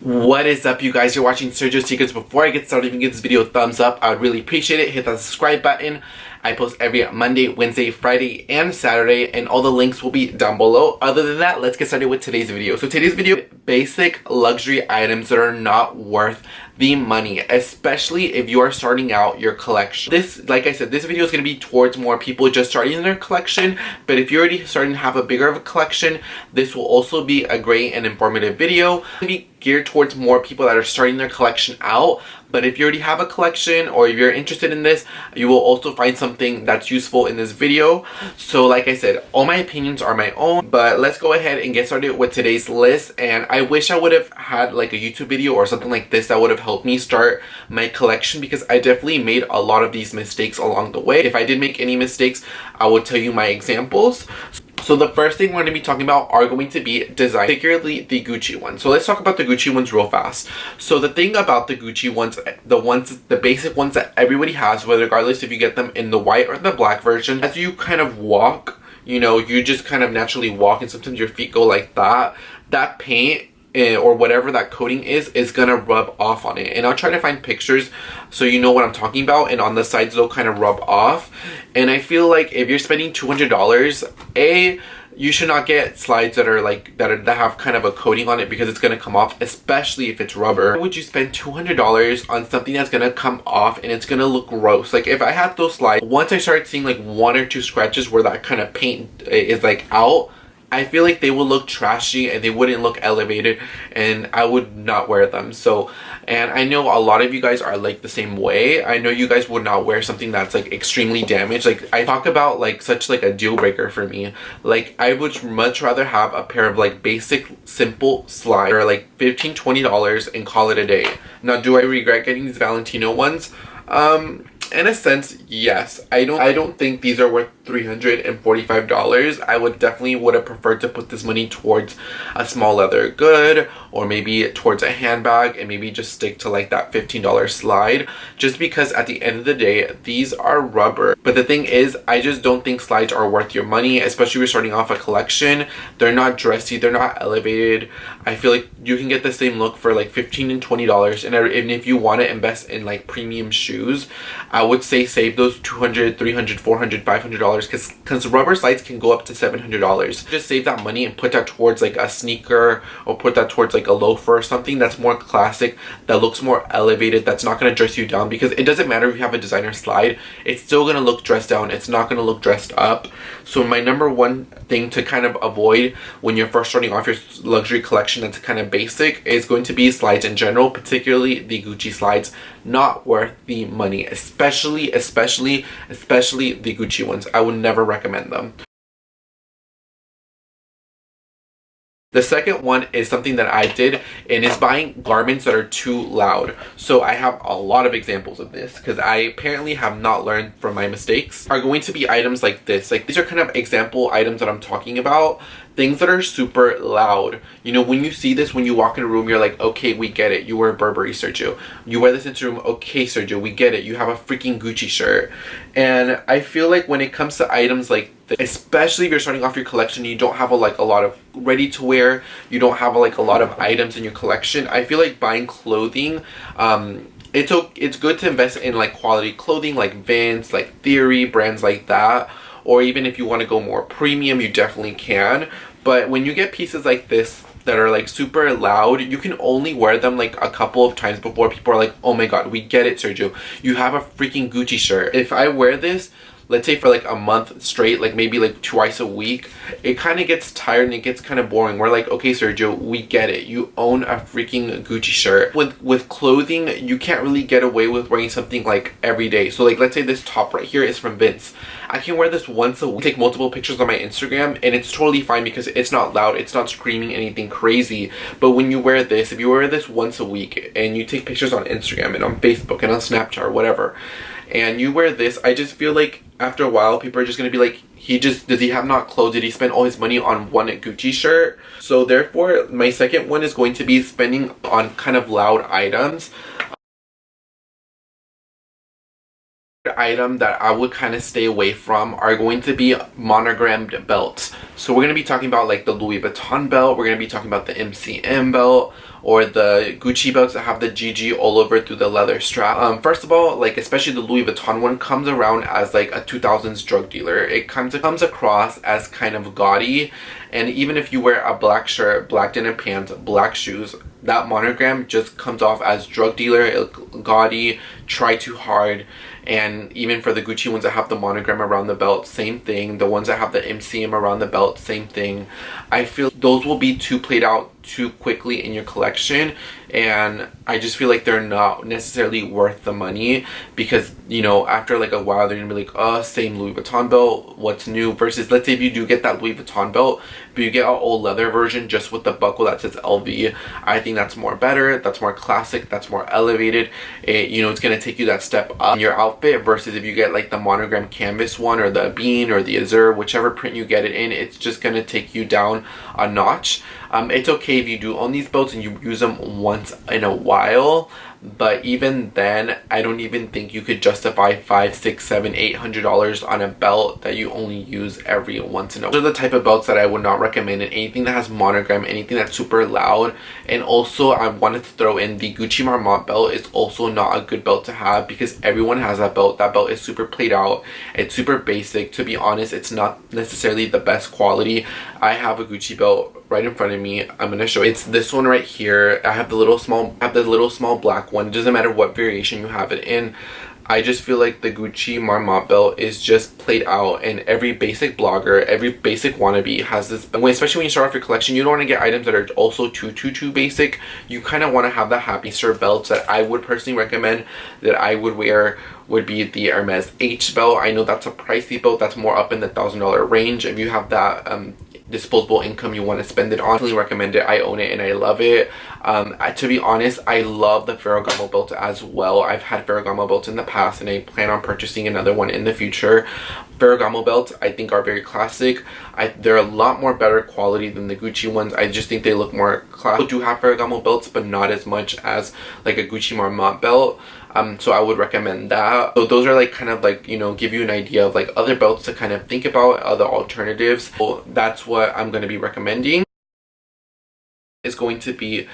What is up, you guys? You're watching Sergio Secrets. Before I get started, if you can give this video a thumbs up, I would really appreciate it. Hit that subscribe button. I post every Monday, Wednesday, Friday, and Saturday, and all the links will be down below. Other than that, let's get started with today's video. So today's video, basic luxury items that are not worth the money, especially if you are starting out your collection. This, like I said, this video is going to be towards more people just starting their collection, but if you're already starting to have a bigger of a collection, this will also be a great and informative video. It's going to be geared towards more people that are starting their collection out, but if you already have a collection or if you're interested in this, you will also find something that's useful in this video. So like I said, all my opinions are my own, but let's go ahead and get started with today's list. And I wish I would have had like a YouTube video or something like this that would have helped me start my collection, because I definitely made a lot of these mistakes along the way. If I did make any mistakes, I will tell you my examples. So the first thing we're going to be talking about are going to be design, particularly the Gucci ones. So let's talk about the Gucci ones real fast. So the thing about the Gucci ones, the basic ones that everybody has, regardless if you get them in the white or the black version, as you kind of walk, you know, you just kind of naturally walk, and sometimes your feet go like that. That paint or whatever that coating is gonna rub off on it, and I'll try to find pictures so you know what I'm talking about. And on the sides they'll kind of rub off, and I feel like if you're spending $200, you should not get slides that are like that have kind of a coating on it, because it's gonna come off, especially if it's rubber. Why would you spend $200 on something that's gonna come off and it's gonna look gross? Like if I had those slides, once I started seeing like one or two scratches where that kind of paint is like out, I feel like they would look trashy and they wouldn't look elevated, and I would not wear them. So, and I know a lot of you guys are like the same way. I know you guys would not wear something that's like extremely damaged. Like I talk about like such like a deal breaker for me. Like I would much rather have a pair of like basic simple slides or like $15-20 and call it a day. Now, do I regret getting these Valentino ones? In a sense, yes. I don't think these are worth $345. I would have preferred to put this money towards a small leather good, or maybe towards a handbag, and maybe just stick to like that $15 slide, just because at the end of the day, these are rubber. But the thing is, I just don't think slides are worth your money, especially if you're starting off a collection. They're not dressy, they're not elevated. I feel like you can get the same look for like $15 and $20, and if you want to invest in like premium shoes, I would say save those $200, $300, $400, $500, because rubber slides can go up to $700. Just save that money and put that towards like a sneaker, or put that towards like a loafer or something that's more classic, that looks more elevated, that's not going to dress you down. Because it doesn't matter if you have a designer slide, it's still going to look dressed down, it's not going to look dressed up. So my number one thing to kind of avoid when you're first starting off your luxury collection that's kind of basic is going to be slides in general, particularly the Gucci slides. Not worth the money, especially the Gucci ones. I would never recommend them. The second one is something that I did, and is buying garments that are too loud. So I have a lot of examples of this, because I apparently have not learned from my mistakes. Are going to be items like this. Like these are kind of example items that I'm talking about. Things that are super loud. You know, when you see this, when you walk in a room, you're like, okay, we get it. You wear Burberry, Sergio. You wear this into a room, okay, Sergio, we get it. You have a freaking Gucci shirt. And I feel like when it comes to items like this, especially if you're starting off your collection, you don't have a lot of ready to wear, you don't have a lot of items in your collection, I feel like buying clothing, it's good to invest in like quality clothing, like Vans, like Theory, brands like that. Or even if you want to go more premium, you definitely can. But when you get pieces like this that are like super loud, you can only wear them like a couple of times before people are like, oh my god, we get it, Sergio, you have a freaking Gucci shirt. If I wear this, let's say for like a month straight, like maybe like twice a week, it kind of gets tired and it gets kind of boring. We're like, okay, Sergio, we get it. You own a freaking Gucci shirt. With clothing, you can't really get away with wearing something like every day. So like, let's say this top right here is from Vince. I can wear this once a week, take multiple pictures on my Instagram, and it's totally fine because it's not loud, it's not screaming anything crazy. But when you wear this, if you wear this once a week and you take pictures on Instagram and on Facebook and on Snapchat or whatever, and you wear this, I just feel like after a while people are just gonna be like, does he have not clothes? Did he spend all his money on one Gucci shirt? So therefore, my second one is going to be spending on kind of loud items. Item that I would kind of stay away from are going to be monogrammed belts. So we're going to be talking about like the Louis Vuitton belt, we're going to be talking about the MCM belt, or the Gucci belts that have the GG all over through the leather strap. First of all, like especially the Louis Vuitton one comes around as like a 2000s drug dealer. It comes across as kind of gaudy, and even if you wear a black shirt, black denim pants, black shoes, that monogram just comes off as drug dealer, gaudy, try too hard. And even for the Gucci ones that have the monogram around the belt, same thing. The ones that have the MCM around the belt, same thing. I feel those will be too played out too quickly in your collection, and I just feel like they're not necessarily worth the money, because you know, after like a while they're gonna be like, oh, same Louis Vuitton belt, what's new? Versus let's say if you do get that Louis Vuitton belt but you get an old leather version just with the buckle that says LV, I think that's more better, that's more classic, that's more elevated. You know, it's gonna take you that step up in your outfit, versus if you get like the monogram canvas one or the bean or the azure, whichever print you get it in, it's just gonna take you down a notch. It's okay if you do own these belts and you use them once in a while, but even then I don't even think you could justify $500, $600, $700, $800 on a belt that you only use every once in a while. Those are the type of belts that I would not recommend in anything that has monogram, anything that's super loud. And also I wanted to throw in the Gucci Marmont belt is also not a good belt to have, because everyone has that belt. That belt is super played out, it's super basic. To be honest, it's not necessarily the best quality. I have a Gucci belt right in front of me. I'm gonna show you. It's this one right here. I have the little small black one. It doesn't matter what variation you have it in. I just feel like the Gucci Marmont belt is just played out, and every basic blogger, every basic wannabe has this. Especially when you start off your collection, you don't want to get items that are also too basic. You kind of want to have the happy stir belts that I would personally recommend that I would wear would be the Hermes H belt. I know that's a pricey belt, that's more up in the $1,000 range. If you have that disposable income you want to spend it on, I definitely recommend it. I own it and I love it. To be honest, I love the Ferragamo belt as well. I've had Ferragamo belts in the past and I plan on purchasing another one in the future. Ferragamo belts I think are very classic. They're a lot more better quality than the Gucci ones. I just think they look more classic. I do have Ferragamo belts, but not as much as like a Gucci Marmont belt. So I would recommend that. So those are like kind of like, you know, give you an idea of like other belts to kind of think about, other alternatives. So that's what I'm going to be recommending. Is going to be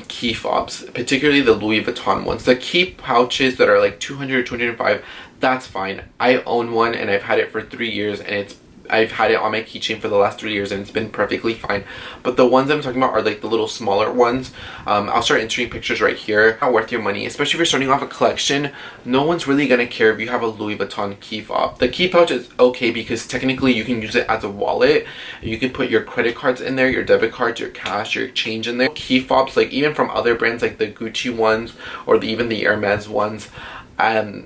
key fobs, particularly the Louis Vuitton ones. The key pouches that are like 200, 205, that's fine. I own one and I've had it for 3 years, and I've had it on my keychain for the last 3 years and it's been perfectly fine. But the ones I'm talking about are like the little smaller ones. I'll start inserting pictures right here. Not worth your money, especially if you're starting off a collection. No one's really gonna care if you have a Louis Vuitton key fob. The key pouch is okay because technically you can use it as a wallet. You can put your credit cards in there, your debit cards, your cash, your change in there. Key fobs, like even from other brands like the Gucci ones or even the Hermes ones,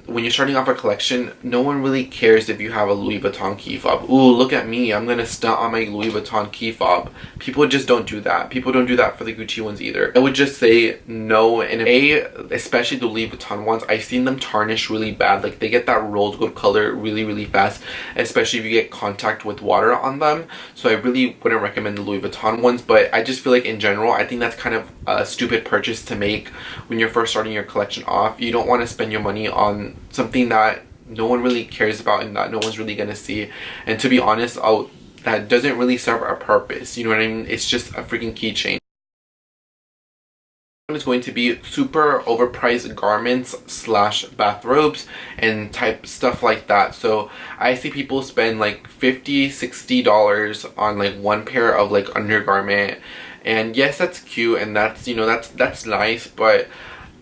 when you're starting off a collection, no one really cares if you have a Louis Vuitton key fob. Ooh, look at me, I'm gonna stunt on my Louis Vuitton key fob. People just don't do that. People don't do that for the Gucci ones either. I would just say no. And especially the Louis Vuitton ones, I've seen them tarnish really bad. Like they get that rose gold color really fast, especially if you get contact with water on them. So I really wouldn't recommend the Louis Vuitton ones. But I just feel like in general, I think that's kind of a stupid purchase to make when you're first starting your collection off. You don't want to spend your money on something that no one really cares about and that no one's really gonna see. And to be honest, that doesn't really serve a purpose. You know what I mean? It's just a freaking keychain. Is going to be super overpriced garments / bathrobes and type stuff like that. So I see people spend like $50, $60 on like one pair of like undergarment, and yes, that's cute and that's, you know, that's nice, but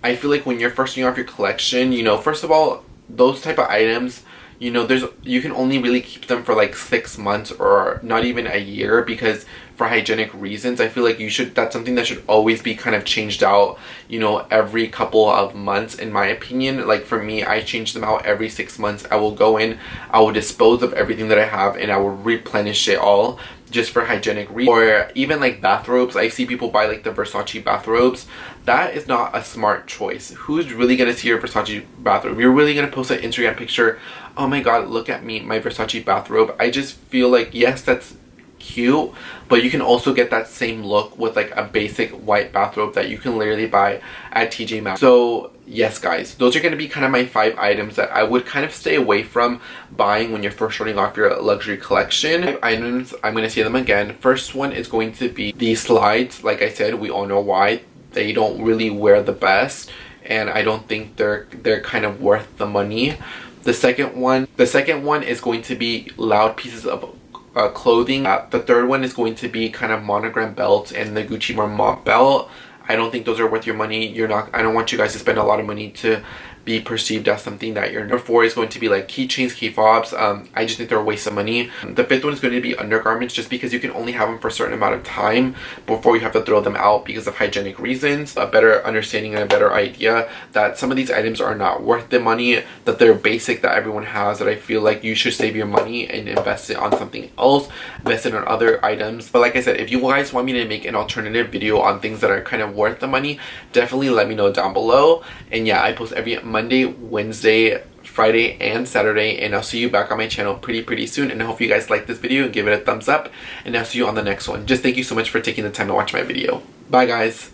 I feel like when you're first starting off your collection, you know, first of all, those type of items, you know, you can only really keep them for like 6 months or not even a year, because for hygienic reasons, I feel like that's something that should always be kind of changed out, you know, every couple of months, in my opinion. Like for me, I change them out every 6 months. I will go in, I will dispose of everything that I have, and I will replenish it all just for hygienic reasons. Or even like bathrobes, I see people buy like the Versace bathrobes. That is not a smart choice. Who's really gonna see your Versace bathrobe? You're really gonna post an Instagram picture, oh my god, look at me, my Versace bathrobe. I just feel like, yes, that's cute, but you can also get that same look with like a basic white bathrobe that you can literally buy at TJ Maxx. So yes guys, those are going to be kind of my 5 items that I would kind of stay away from buying when you're first starting off your luxury collection. 5 items, I'm going to say them again. First one is going to be the slides. Like I said, we all know why. they don't really wear the best, and I don't think they're kind of worth the money. The second one is going to be loud pieces of clothing. The third one is going to be kind of monogram belts and the Gucci Marmont belt. I don't think those are worth your money. I don't want you guys to spend a lot of money to be perceived as something that you're. Number 4 is going to be like keychains, key fobs. I just think they're a waste of money. The 5th one is going to be undergarments, just because you can only have them for a certain amount of time before you have to throw them out because of hygienic reasons. A better understanding and a better idea that some of these items are not worth the money, that they're basic, that everyone has, that I feel like you should save your money and invest it on something else, invest it on other items. But like I said, if you guys want me to make an alternative video on things that are kind of worth the money, definitely let me know down below. And yeah, I post every Monday, Wednesday, Friday, and Saturday, and I'll see you back on my channel pretty soon. And I hope you guys like this video and give it a thumbs up, and I'll see you on the next one. Just thank you so much for taking the time to watch my video. Bye guys.